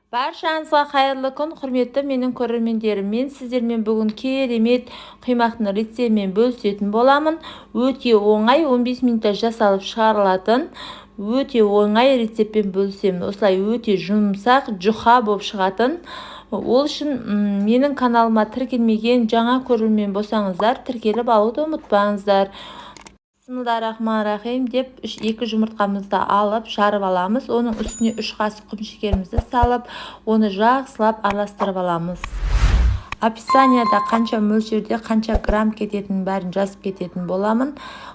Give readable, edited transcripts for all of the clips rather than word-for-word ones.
Баршаңызға қайырлы күн, құрметті менің көрермендерім. Мен сіздермен бүгін керемет құймақтың рецептімен бөлісетін боламын. Өте оңай, 15 минутта жасалып шығарылатын өте оңай рецептпен бөлісемін. Осылай өте жұмсақ, жұқа болып шығатын. Ол үшін менің каналыма тіркелмеген жаңа көрермен болсаңыздар, тіркеліп алуды ұмытпаңыздар. Бисмиллахиррахманиррахим деп 2 жұмыртқамызды алып жарып аламыз. Оның үстіне 3 қасық құмшекерімізді салып, оны жақсылап араластырып аламыз. Описанияда қанша мөлшерде, қанша грамм кететінін бәрін жазып кететін боламын.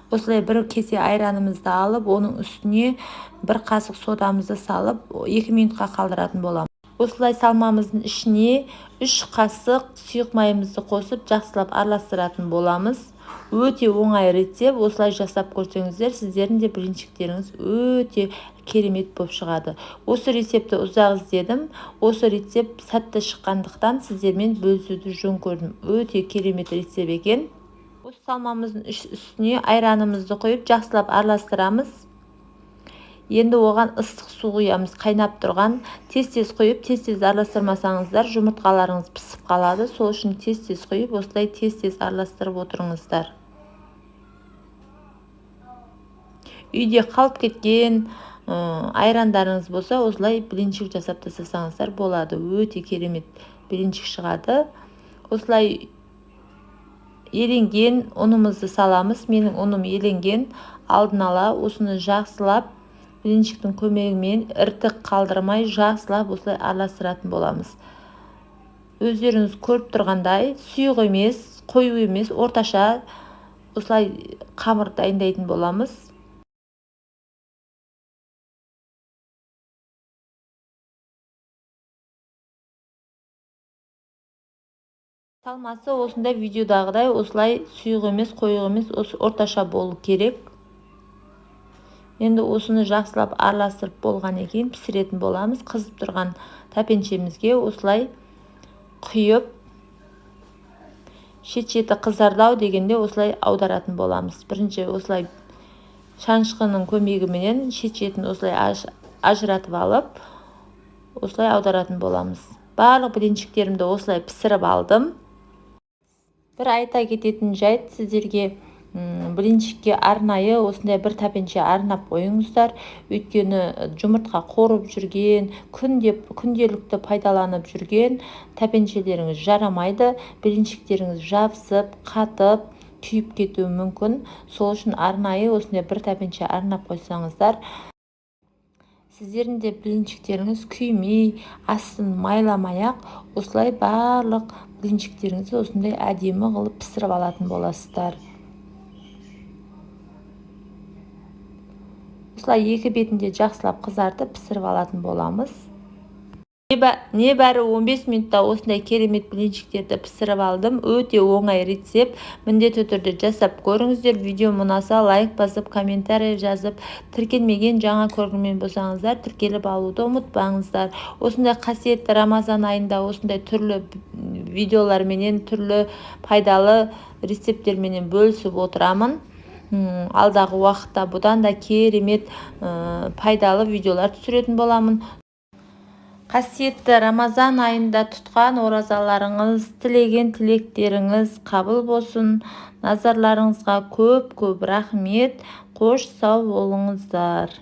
Осылай бір кесе айранымызды алып, оның үстіне 1 қасық содамызды салып, 2 минутқа қалдыратын боламыз. Осылай салмамыздың ішіне 3 қасық сұйық майымызды қосып, жақсылап араластыратын боламыз. Өте оңай рецепт. Осылай жасап көрсеңіздер, сіздердің де блинчиктеріңіз өте керемет болып шығады. Осы рецепті ұзақ іздедім. Осы рецепт сәтті шыққандықтан сіздермен бөлісуді жөн көрдім. Өте керемет рецепт екен. Осы салмамыздың үстіне айранымызды құйып, жақсылап араластырамыз. Енді оған ыстық су құямыз, қайнап тұрған. Тез-тез құйып, тез-тез араластырмасаңыздар, жұмыртқаларыңыз пісіп қалады. Сол үшін тез-тез құйып, осылай тез-тез араластырып отырыңыздар. Үйде қалып кеткен айрандарыңыз болса, осылай блинчик жасап тастасаңыздар болады. Өте керемет блинчик шығады. Осылай еленген ұнымызды саламыз. Менің ұным еленген. Алдын ала осыны жақсылап блинчиктің көмегімен іртік қалдырмай жақсылап осылай араластыратын боламыз. Өздеріңіз көріп тұрғандай, сұйық емес, қою емес, орташа осылай қамыр дайындайтын боламыз. Салмасы осындай видеодағыдай осылай сұйық емес, қою емес, орташа болу керек. Енді осыны жақсылап араластырып болған екен пісіретін боламыз. Қызып тұрған тәпеншемізге осылай құйып, шет-шеті қызардау дегенде осылай аударатын боламыз. Бірінші осылай шанышқының көмегіменен шет-шетін осылай ажыратып алып, осылай аударатын боламыз. Барлық блинчиктерімді осылай пісіріп алдым. Бір айта кететін жайт, сіздерге блинчикке арнайы осындай бір тәпенше арнап қойыңыздар. Өйткені жұмыртқа қорып жүрген, күнделікті пайдаланып жүрген тәпеншелеріңіз жарамайды. Блинчиктеріңіз жабысып, қатып, күйіп кетуі мүмкін. Сол үшін арнайы осындай бір тәпенше арнап қойсаңыздар, сіздердің де блинчиктеріңіз күймей, астын майламай-ақ, осылай барлық блинчиктеріңізді осындай әдемі қылып пісіріп алатын боласыздар. Осылай екі бетінде жақсылап қызартып пісіріп алатын боламыз. Небәрі 15 минутта осындай керемет блинчиктерді пісіріп алдым. Өте оңай рецепт. Міндетті түрде жасап көріңіздер. Видео ұнаса лайк басып, комментарий жазып, тіркелмеген жаңа көрермен болсаңыздар, тіркеліп алуды ұмытпаңыздар. Осындай қасиетті Рамазан айында осындай түрлі видеоларменен, түрлі пайдалы рецепттерменен бөлісіп отырамын. Алдағы уақытта бұдан да керемет пайдалы видеолар түсіретін боламын. Қасиетті Рамазан айында тұтқан оразаларыңыз, тілеген тілектеріңіз қабыл болсын. Назарларыңызға көп рахмет. Қош сау болыңыздар.